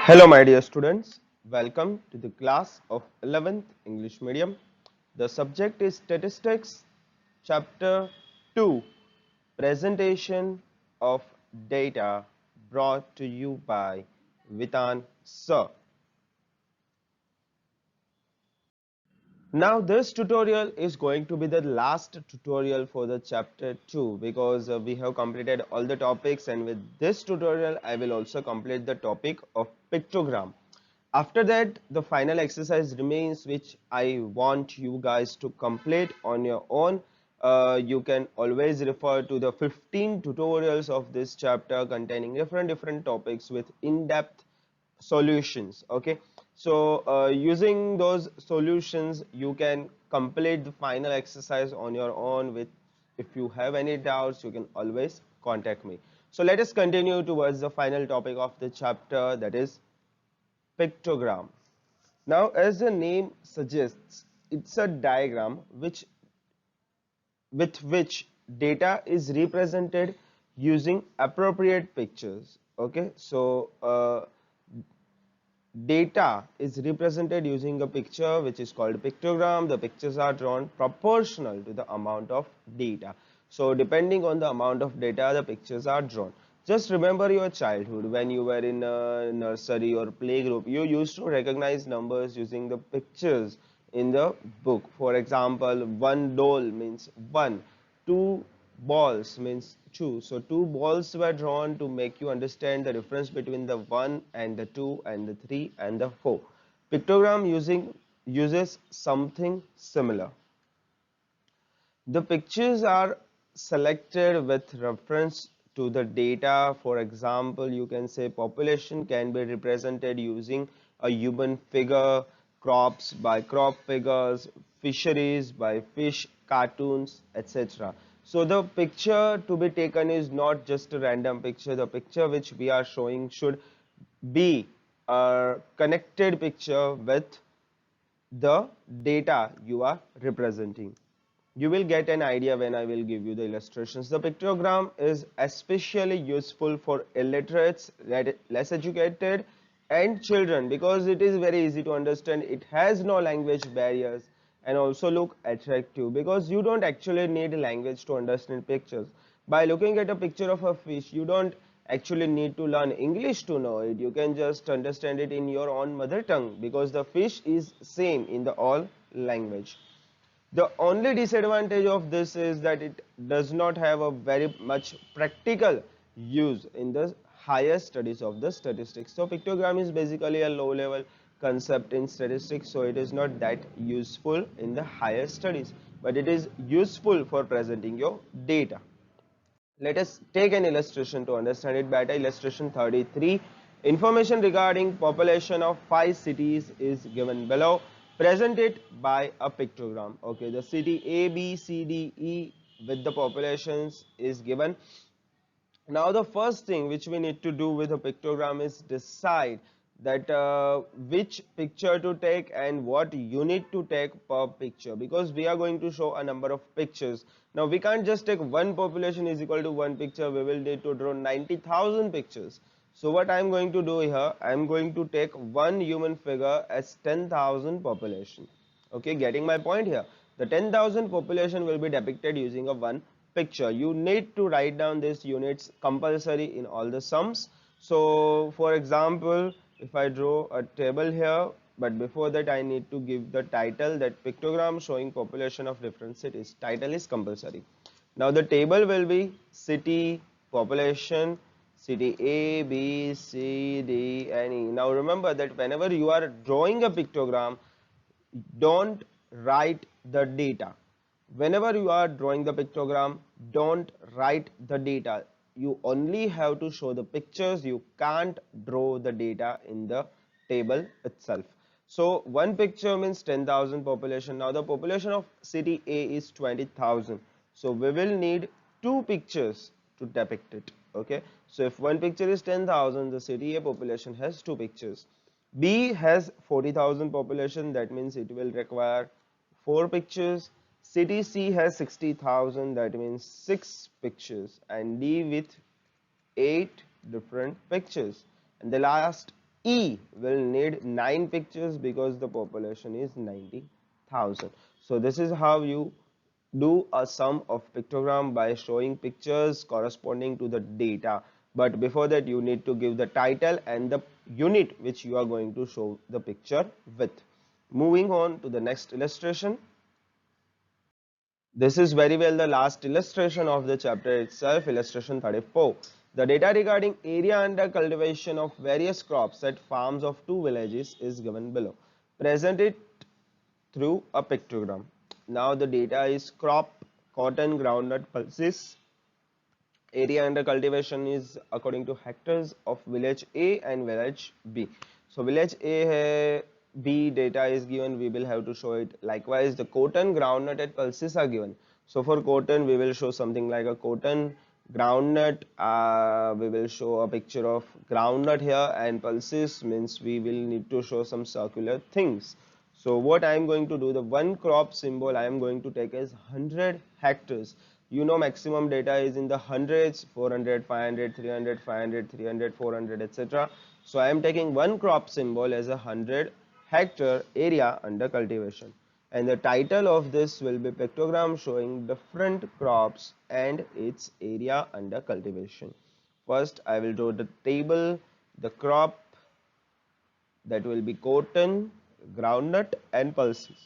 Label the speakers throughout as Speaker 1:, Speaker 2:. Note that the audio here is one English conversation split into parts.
Speaker 1: Hello, my dear students. Welcome to the class of 11th English Medium. The subject is Statistics, Chapter 2, Presentation of Data, brought to you by Vitan Sir. Now this tutorial is going to be the last tutorial for the chapter 2 because we have completed all the topics, and with this tutorial I will also complete the topic of pictogram. After that, the final exercise remains, which I want you guys to complete on your own. You can always refer to the 15 tutorials of this chapter containing different topics with in-depth solutions. Okay, so using those solutions you can complete the final exercise on your own. With if you have any doubts, you can always contact me. So let us continue towards the final topic of the chapter, that is pictogram. Now, as the name suggests, it's a diagram with which data is represented using appropriate pictures. Okay, so data is represented using a picture which is called pictogram. The pictures are drawn proportional to the amount of data. So depending on the amount of data, the pictures are drawn. Just remember your childhood when you were in a nursery or playgroup. You used to recognize numbers using the pictures in the book. For example, one doll means one, two balls means two. So two balls were drawn to make you understand the difference between the 1 and the 2 and the 3 and the 4. Pictogram uses something similar. The pictures are selected with reference to the data. For example, you can say population can be represented using a human figure, crops by crop figures, fisheries by fish cartoons, etc. So the picture to be taken is not just a random picture. The picture which we are showing should be a connected picture with the data you are representing. You will get an idea when I will give you the illustrations. The pictogram is especially useful for illiterates, less educated, and children because it is very easy to understand. It has no language barriers and also look attractive because you don't actually need language to understand pictures. By looking at a picture of a fish, you don't actually need to learn English to know it. You can just understand it in your own mother tongue because the fish is same in the all language. The only disadvantage of this is that it does not have a very much practical use in the higher studies of the statistics. So pictogram is basically a low level concept in statistics, so it is not that useful in the higher studies, but it is useful for presenting your data. Let us take an illustration to understand it better. Illustration 33. Information regarding population of 5 cities is given below. Present it by a pictogram. Okay, the city A, B, C, D, E with the populations is given. Now the first thing which we need to do with a pictogram is decide that which picture to take and what unit to take per picture, because we are going to show a number of pictures. Now we can't just take one population is equal to one picture. We will need to draw 90,000 pictures. So what I am going to do here, I am going to take one human figure as 10,000 population. Okay, getting my point here. The 10,000 population will be depicted using a one picture. You need to write down these units compulsory in all the sums. So for example, if I draw a table here, but before that I need to give the title, that pictogram showing population of different cities. Title is compulsory. Now the table will be city population, city A, B, C, D and E. Now remember that whenever you are drawing a pictogram, don't write the data. Whenever you are drawing the pictogram, don't write the data. You only have to show the pictures. You can't draw the data in the table itself. So one picture means 10,000 population. Now the population of city A is 20,000. So we will need two pictures to depict it. Okay, so if one picture is 10,000, the city A population has two pictures. B has 40,000 population, that means it will require 4 pictures. City C has 60,000, that means 6 pictures, and D with 8 different pictures. And the last E will need 9 pictures because the population is 90,000. So this is how you do a sum of pictogram by showing pictures corresponding to the data. But before that you need to give the title and the unit which you are going to show the picture with. Moving on to the next illustration. This is very well the last illustration of the chapter itself, illustration 34. The data regarding area under cultivation of various crops at farms of two villages is given below. Present it through a pictogram. Now the data is crop, cotton, groundnut, pulses. Area under cultivation is according to hectares of village A and village B. So village A hai, B data is given, we will have to show it. Likewise the cotton, groundnut and pulses are given. So for cotton we will show something like a cotton, groundnut, we will show a picture of groundnut here, and pulses means we will need to show some circular things. So what I am going to do, the one crop symbol I am going to take as 100 hectares. You know maximum data is in the hundreds, 400, 500, 300, 500, 300, 400, etc. So I am taking one crop symbol as a 100-hectare area under cultivation. And the title of this will be pictogram showing different crops and its area under cultivation. First I will draw the table, the crop, that will be cotton, groundnut and pulses.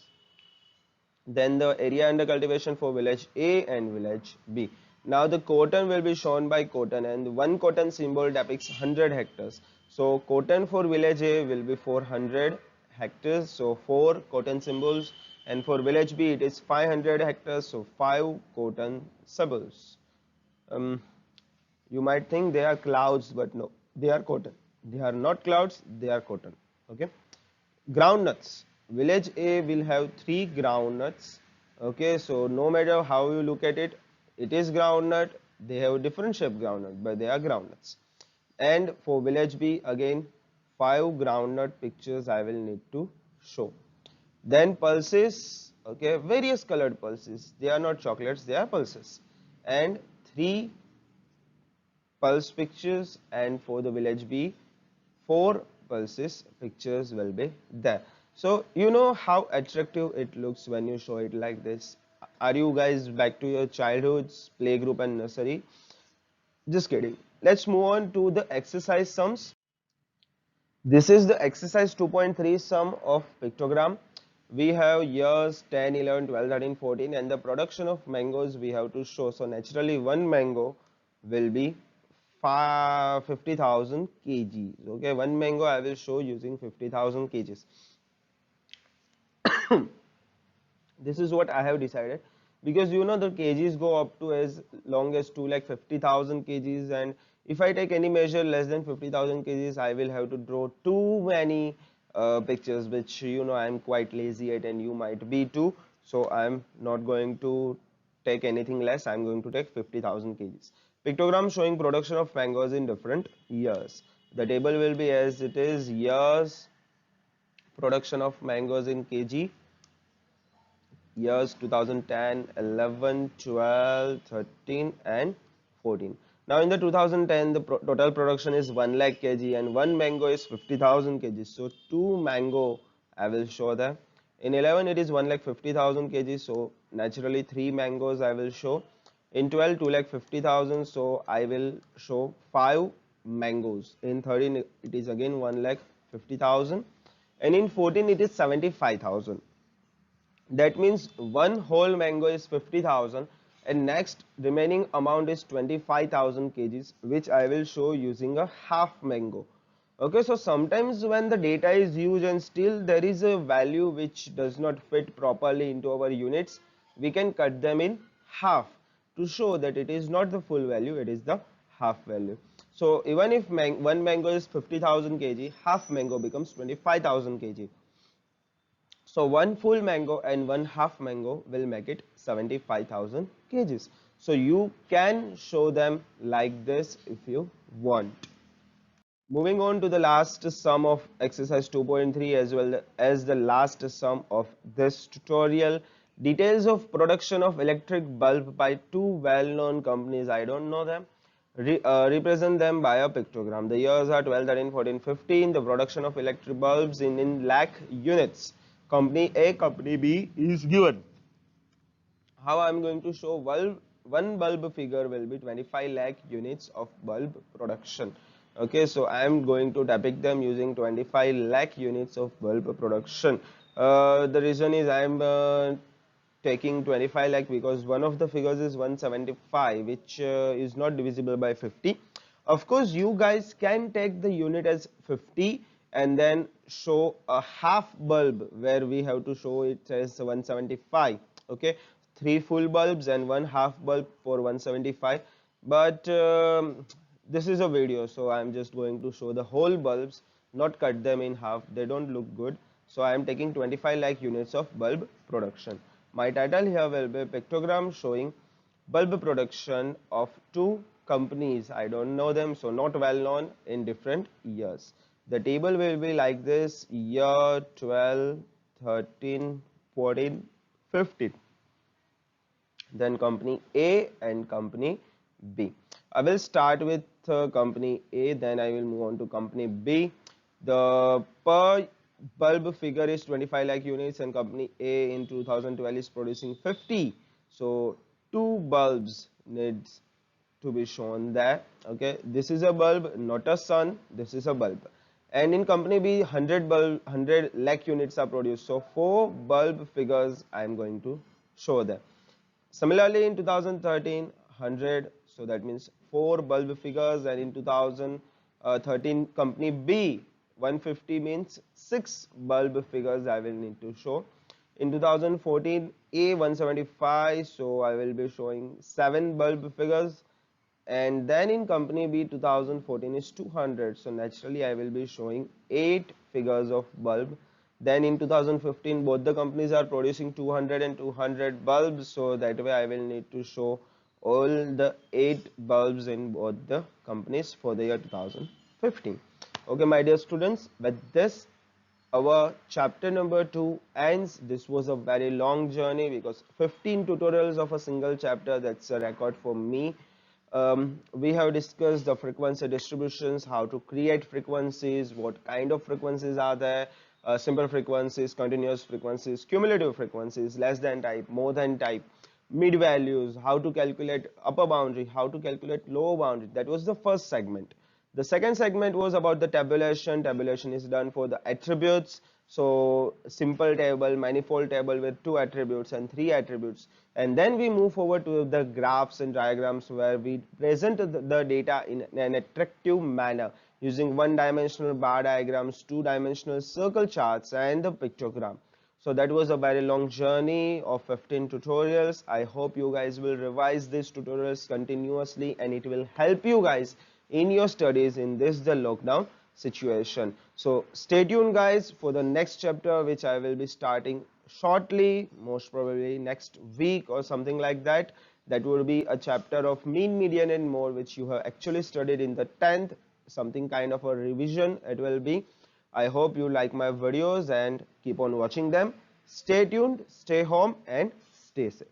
Speaker 1: Then the area under cultivation for village A and village B. Now the cotton will be shown by cotton, and one cotton symbol depicts 100 hectares. So cotton for village A will be 400 hectares, so 4 cotton symbols, and for village B it is 500 hectares, so 5 cotton symbols. You might think they are clouds, but no, they are cotton. They are not clouds, they are cotton. Okay. Groundnuts. Village A will have 3 groundnuts. Okay, so no matter how you look at it, it is groundnut. They have different shape groundnut, but they are groundnuts. And for village B, again 5 groundnut pictures I will need to show. Then pulses. Okay, various colored pulses. They are not chocolates, they are pulses. And 3 pulse pictures, and for the village B 4 pulses pictures will be there. So you know how attractive it looks when you show it like this. Are you guys back to your childhood's playgroup and nursery? Just kidding. Let's move on to the exercise sums. This is the exercise 2.3 sum of pictogram. We have years 10, 11, 12, 13, 14, and the production of mangoes we have to show. So naturally one mango will be 50,000 kgs. Okay, one mango I will show using 50,000 kgs. This is what I have decided, because you know the kgs go up to as long as 2,50,000 kgs, and if I take any measure less than 50,000 kgs, I will have to draw too many pictures, which you know I am quite lazy at, and you might be too. So I am not going to take anything less. I am going to take 50,000 kgs. Pictogram showing production of mangoes in different years. The table will be as it is: years, production of mangoes in kg, years 2010, 11, 12, 13 and 14. Now in the 2010 the total production is 1 lakh kg and one mango is 50,000 kg. So 2 mango I will show them. In 11 it is 1,50,000 kg, so naturally 3 mangoes I will show. In 12 2,50,000, so I will show 5 mangoes. In 13 it is again 1,50,000, and in 14 it is 75,000. That means one whole mango is 50,000 and next remaining amount is 25,000 kgs, which I will show using a half mango. Okay, so sometimes when the data is huge and still there is a value which does not fit properly into our units, we can cut them in half to show that it is not the full value, it is the half value. So even if one mango is 50,000 kg, half mango becomes 25,000 kg. So one full mango and one half mango will make it 75,000 kgs. So you can show them like this if you want. Moving on to the last sum of exercise 2.3 as well as the last sum of this tutorial. Details of production of electric bulb by two well-known companies. I don't know them. represent them by a pictogram. The years are 12, 13, 14, 15. The production of electric bulbs in lakh units. Company A, company B is given. How I am going to show one bulb figure will be 25 lakh units of bulb production. Okay, so I am going to depict them using 25 lakh units of bulb production. The reason is I am taking 25 lakh because one of the figures is 175, which is not divisible by 50. Of course, you guys can take the unit as 50 and then show a half bulb where we have to show it as 175. Okay, 3 full bulbs and 1 half bulb for 175. But this is a video, so I am just going to show the whole bulbs, not cut them in half. They don't look good. So I am taking 25 lakh units of bulb production. My title here will be pictogram showing bulb production of 2 companies. I don't know them, so not well known, in different years. The table will be like this: year 12, 13, 14, 15. Then company A and company B. I will start with company A, then I will move on to company B. The per bulb figure is 25 lakh units and company A in 2012 is producing 50. So 2 bulbs needs to be shown there. Okay, this is a bulb, not a sun, this is a bulb. And in company B, 100 lakh units are produced. So 4 bulb figures I am going to show there. Similarly, in 2013, 100, so that means 4 bulb figures, and in 2013, company B, 150 means 6 bulb figures I will need to show. In 2014, A, 175, so I will be showing 7 bulb figures. And then in company B, 2014 is 200, so naturally I will be showing 8 figures of bulb. Then in 2015 both the companies are producing 200 and 200 bulbs, so that way I will need to show all the 8 bulbs in both the companies for the year 2015. Okay, my dear students, with this our chapter number 2 ends. This was a very long journey because 15 tutorials of a single chapter, that's a record for me. We have discussed the frequency distributions, how to create frequencies, what kind of frequencies are there, simple frequencies, continuous frequencies, cumulative frequencies, less than type, more than type, mid values, how to calculate upper boundary, how to calculate lower boundary. That was the first segment. The second segment was about the tabulation. Tabulation is done for the attributes. So simple table, manifold table with 2 attributes and 3 attributes. And then we move forward to the graphs and diagrams where we present the data in an attractive manner using 1-dimensional bar diagrams, 2-dimensional circle charts, and the pictogram. So that was a very long journey of 15 tutorials. I hope you guys will revise these tutorials continuously and it will help you guys in your studies in this the lockdown situation. So stay tuned guys for the next chapter, which I will be starting shortly, most probably next week or something like that. That will be a chapter of mean, median and mode, which you have actually studied in the 10th, something kind of a revision it will be. I hope you like my videos and keep on watching them. Stay tuned, stay home and stay safe.